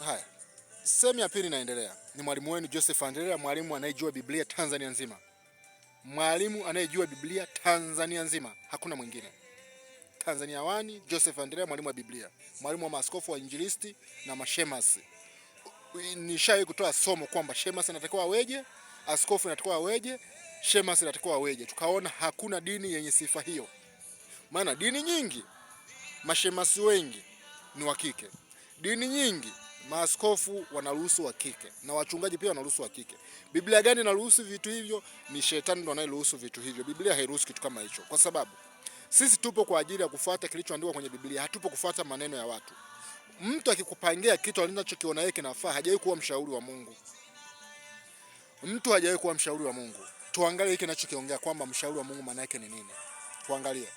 Haya. Sehemu ya pili inaendelea. Ni mwalimu wenu Joseph Andrea, mwalimu anayejua Biblia Tanzania nzima. Mwalimu anayejua Biblia Tanzania nzima, hakuna mwingine. Tanzania wani, Joseph Andrea, mwalimu wa Biblia. Mwalimu wa maaskofu wa injilisti na mashemasi. Nishawahi kutoa somo kwamba shemasi anatakiwa aweje, askofu anatakiwa aweje, shemasi anatakiwa aweje. Tukaona hakuna dini yenye sifa hiyo. Maana dini nyingi mashemasi wengi ni wa kike. Dini nyingi maaskofu wanaruhusu wa kike na wachungaji pia wanaruhusu wa kike. Biblia gani inaruhusu vitu hivyo? Ni shetani ndo anayeruhusu vitu hivyo. Biblia hairuhusu kitu kama hicho, kwa sababu sisi tupo kwa ajili ya kufuata kilichoandikwa kwenye Biblia, hatupo kufuata maneno ya watu. Mtu akikupangia kitu anachokiona yeye kinafaa, hajawahi kuwa mshauri wa Mungu. Mtu hajawahi kuwa mshauri wa Mungu. Tuangalie hiki ninachokiongea kwamba mshauri wa Mungu maana yake ni nini. Tuangalie.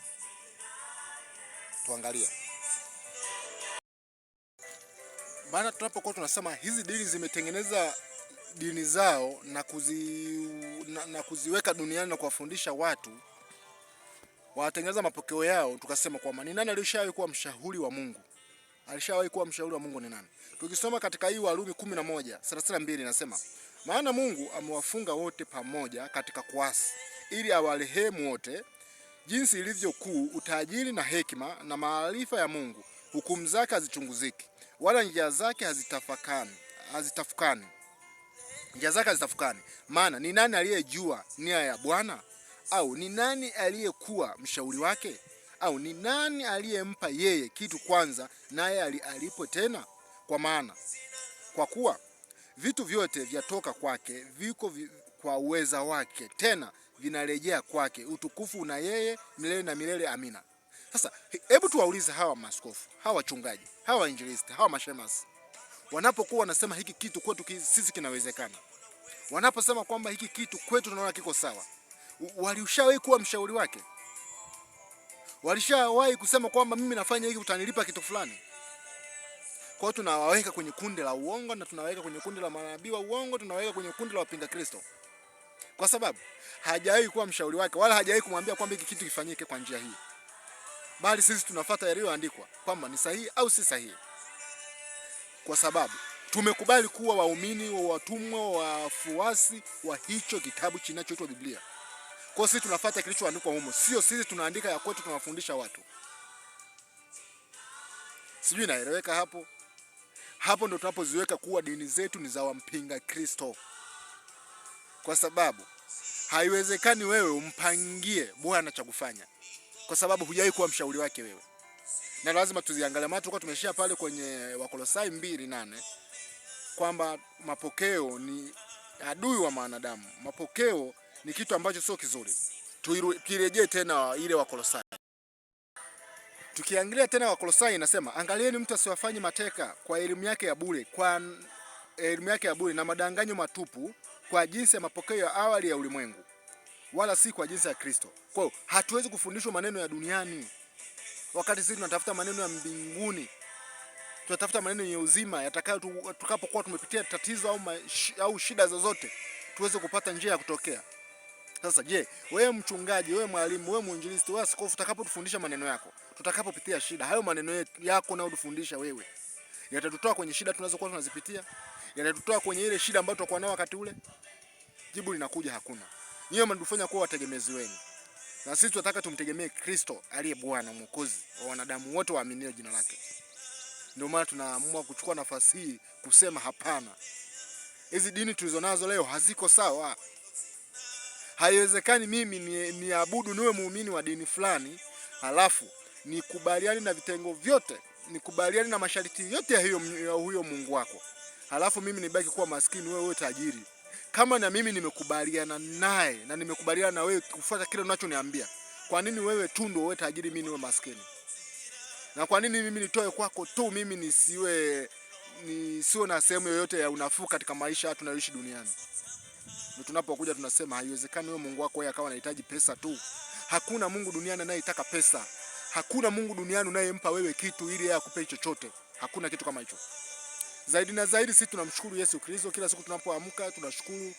Maana tunapokuwa tunasema hizi dini zimetengeneza dini zao na kuziweka duniani na kuwafundisha watu, watengeneza mapokeo yao, tukasema kwamba ni nani alishawahi kuwa mshauri wa Mungu? Alishawahi kuwa mshauri wa Mungu ni nani? Tukisoma katika hii Warumi 11:32 inasema, maana Mungu amewafunga wote pamoja katika kuasi, ili awarehemu wote, jinsi ilivyo kuu utajiri na hekima na maarifa ya Mungu. Hukumu zake hazichunguziki, wala njia zake hazitafukani. Njia zake hazitafukani. Maana ni nani aliyejua nia ya Bwana? Au ni nani aliyekuwa mshauri wake? Au ni nani aliyempa yeye kitu kwanza naye alipo tena? Kwa kuwa vitu vyote vyatoka kwake, viko kwa uweza wake, tena vinarejea kwake. Utukufu na yeye milele na milele. Amina. Sasa hebu tuwaulize hawa maaskofu, hawa wachungaji, hawa wainjilisti, hawa mashemasi, wanapokuwa wanasema hiki kitu kwetu sisi kinawezekana, wanaposema kwamba hiki kitu kwetu tunaona kiko sawa, walishawahi kuwa mshauri wake? Walishawahi kusema kwamba mimi nafanya hiki utanilipa kitu fulani? Kwa hiyo tunawaweka kwenye kundi la uongo, na tunawaweka kwenye kundi la manabii wa uongo, tunawaweka kwenye kundi la wapinga Kristo, kwa sababu hajawahi kuwa mshauri wake, wala hajawahi kumwambia kwamba hiki kitu kifanyike kwa njia hii, bali sisi tunafuata yaliyoandikwa kwamba ni sahihi au si sahihi, kwa sababu tumekubali kuwa waumini wa watumwa, wafuasi wa hicho kitabu kinachoitwa Biblia. Kwa sisi tunafuata kilichoandikwa humo, sio sisi tunaandika ya kwetu tunawafundisha watu. Sijui naeleweka hapo? Hapo ndo tunapoziweka kuwa dini zetu ni za wampinga Kristo, kwa sababu haiwezekani wewe umpangie Bwana cha kufanya, kwa sababu hujawahi kuwa mshauri wake wewe. Na lazima tuziangalie, maana tulikuwa tumeshia pale kwenye Wakolosai 2:8 kwamba mapokeo ni adui wa wanadamu. Mapokeo ni kitu ambacho sio kizuri. Tukirejee tena ile Wakolosai. Tukiangalia tena Wakolosai inasema, angalieni mtu asiwafanye mateka kwa elimu yake ya bure, na madanganyo matupu, kwa jinsi ya mapokeo ya awali ya ulimwengu, wala si kwa jinsi ya Kristo. Kwa hiyo hatuwezi kufundishwa maneno ya duniani wakati sisi tunatafuta maneno ya mbinguni. Tunatafuta maneno yenye uzima yatakayo tukapokuwa tumepitia tatizo au shida zozote, tuweze kupata njia ya kutokea. Sasa je, wewe mchungaji, wewe mwalimu, wewe mwinjilisti, wewe askofu, utakapotufundisha maneno yako, tutakapopitia shida, hayo maneno yako na udufundisha wewe, yatatutoa kwenye shida tunazokuwa tunazipitia? Yatatutoa kwenye ile shida ambayo tutakuwa nayo wakati ule? Jibu linakuja hakuna. Nyinyi mnatufanya kuwa wategemezi wenu. Na sisi tunataka tumtegemee Kristo aliye Bwana Mwokozi wa wanadamu wote waaminio jina lake. Ndio maana tunaamua kuchukua nafasi hii kusema hapana. Hizi dini tulizonazo leo haziko sawa. Haiwezekani mimi niabudu niwe muumini wa dini fulani, halafu nikubaliane na vitengo vyote, nikubaliane na masharti yote ya huyo Mungu wako, halafu mimi nibaki kuwa maskini, wewe tajiri. Kama na mimi nimekubaliana naye na nimekubaliana na wewe kufuata kile unachoniambia, kwa nini wewe tu ndio wewe tajiri, mimi niwe maskini? Na kwa nini mimi nitoe kwako tu, mimi nisiwe na sehemu yoyote ya unafuu katika maisha tunayoishi duniani? Ndio tunapokuja tunasema haiwezekani wewe Mungu wako yeye akawa anahitaji pesa tu. Hakuna Mungu duniani anayetaka pesa. Hakuna Mungu duniani unayempa wewe kitu ili yeye akupe chochote. Hakuna kitu kama hicho. Zaidi na zaidi sisi tunamshukuru Yesu Kristo kila siku tunapoamka, tunashukuru.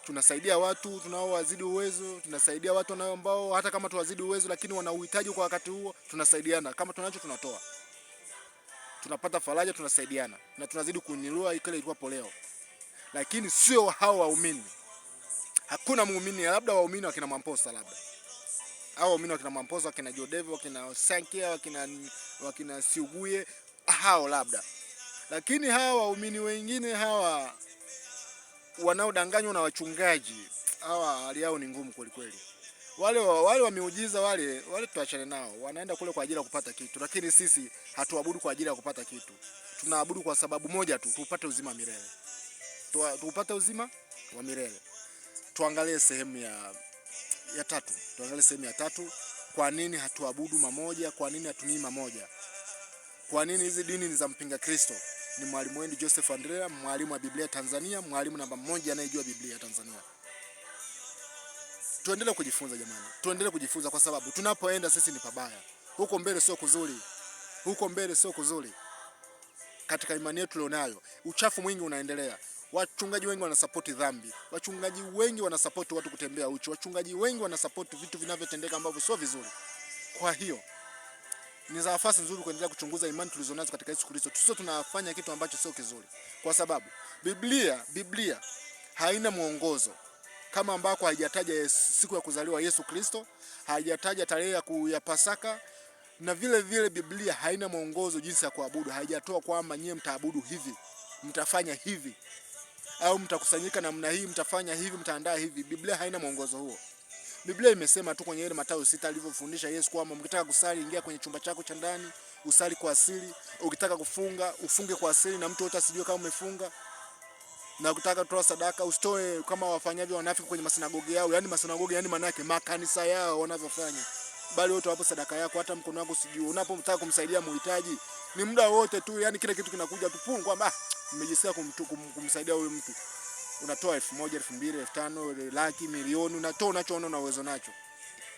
Tunasaidia watu tunaowazidi uwezo, tunasaidia watu ambao hata kama tuwazidi uwezo lakini wana uhitaji kwa wakati huo, tunasaidiana. Kama tunacho tunatoa. tunapata faraja, tunasaidiana na tunazidi kuinua ile ilikuwa poleo. Lakini sio hao waumini. Hakuna muumini, labda waumini wakina Mamposa, labda hao waumini wakina Mamposa, wakina Jodevo, wakina Sankia, wakina Siuguye, hao labda. Lakini hawa waumini wengine hawa wanaodanganywa na wachungaji, hawa hali yao ni ngumu kweli kweli. Wale wa miujiza wale tuachane nao. Wanaenda kule kwa ajili ya kupata kitu, lakini sisi hatuabudu kwa ajili ya kupata kitu. Tunaabudu kwa sababu moja tu, tupate uzima milele. Tupate uzima wa milele. Tuangalie sehemu ya tatu. Tuangalie sehemu ya tatu. Kwa nini hatuabudu mamoja? Kwa nini hatunii mamoja? Kwa nini hizi dini ni za mpinga Kristo? Ni mwalimu wenu Joseph Andrea, mwalimu wa Biblia Tanzania, mwalimu namba 1 anayejua Biblia Tanzania. Tuendelee kujifunza jamani. Tuendelee kujifunza kwa sababu tunapoenda sisi ni pabaya. Huko mbele sio kuzuri. Huko mbele sio kuzuri. Katika imani yetu tulionayo, uchafu mwingi unaendelea. Wachungaji wengi wanasupport dhambi. Wachungaji wengi wanasupport watu kutembea uchi. Wachungaji wengi wanasupport vitu vinavyotendeka ambavyo sio vizuri. Kwa hiyo ni nafasi nzuri kuendelea kuchunguza imani tulizonazo katika Yesu Kristo. Tusio tunafanya kitu ambacho sio kizuri. Kwa sababu Biblia haina mwongozo. Kama ambako haijataja siku ya kuzaliwa Yesu Kristo, haijataja tarehe ya Pasaka, na vile vile Biblia haina mwongozo jinsi ya kuabudu. Haijatoa kwamba nyie mtaabudu hivi, mtafanya hivi, au mtakusanyika namna hii, mtafanya hivi, mtaandaa hivi. Biblia haina mwongozo huo. Biblia imesema tu kwenye ile Mathayo 6 alivyofundisha Yesu kwamba mkitaka kusali, ingia kwenye chumba chako cha ndani, usali kwa asili. Ukitaka kufunga, ufunge kwa asili na mtu yote asijue kama umefunga. Na ukitaka kutoa sadaka, usitoe kama wafanyavyo wanafiki kwenye masinagogi yao. Yani masinagogi, yani maana yake makanisa yao wanavyofanya. Bali wote wapo sadaka yako, hata mkono wako usijue. Unapotaka kumsaidia muhitaji, ni muda wote tu, yani kile kitu kinakuja tu pungu kwamba nimejisikia kumsaidia huyu mtu. Unatoa 1000, 2000, 5000, laki, milioni, unatoa unachoona una uwezo nacho.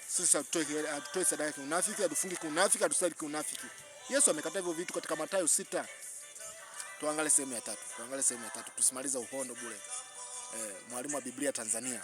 Sisi hatutoe sadaka kwa unafiki, hatufungi kwa unafiki, hatusali kwa unafiki. Yesu amekataa hivyo vitu katika Mathayo 6. Tuangalie sehemu ya 3. Tusimaliza uhondo bure. Mwalimu wa Biblia Tanzania.